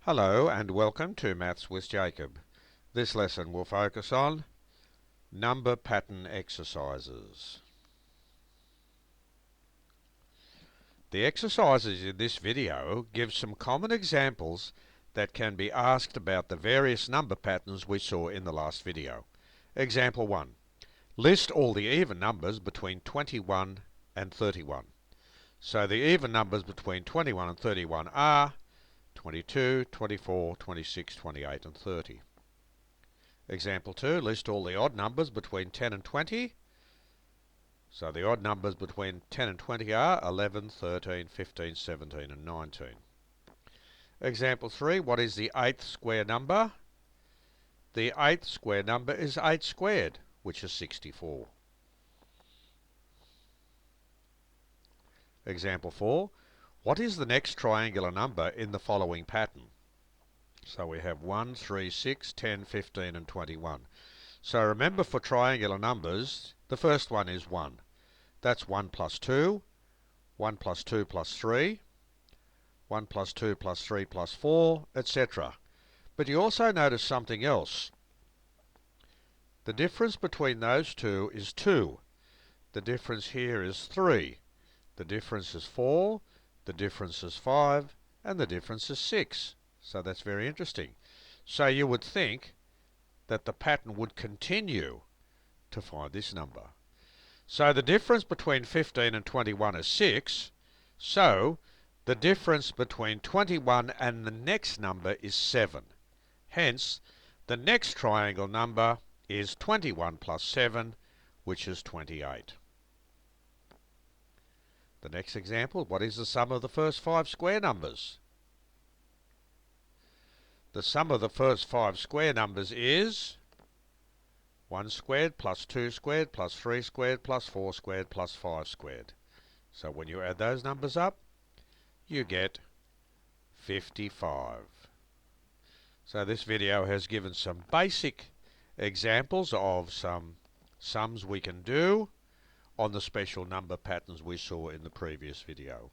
Hello and welcome to Maths with Jacob. This lesson will focus on number pattern exercises. The exercises in this video give some common examples that can be asked about the various number patterns we saw in the last video. Example 1. List all the even numbers between 21 and 31. So the even numbers between 21 and 31 are 22, 24, 26, 28 and 30. Example 2, list all the odd numbers between 10 and 20. So the odd numbers between 10 and 20 are 11, 13, 15, 17 and 19. Example 3, what is the eighth square number? The eighth square number is 8 squared, which is 64. Example 4, what is the next triangular number in the following pattern? So we have 1, 3, 6, 10, 15 and 21. So remember, for triangular numbers, the first one is 1. That's 1 plus 2, 1 plus 2 plus 3, 1 plus 2 plus 3 plus 4, etc. But you also notice something else. The difference between those two is 2. The difference here is 3. The difference is 4. The difference is 5. And the difference is 6. So that's very interesting. So you would think that the pattern would continue to find this number. So the difference between 15 and 21 is 6. So the difference between 21 and the next number is 7. Hence, the next triangle number is 21 plus 7, which is 28. The next example, what is the sum of the first 5 square numbers? The sum of the first 5 square numbers is 1 squared plus 2 squared plus 3 squared plus 4 squared plus 5 squared. So when you add those numbers up, you get 55. So this video has given some basic examples of some sums we can do on the special number patterns we saw in the previous video.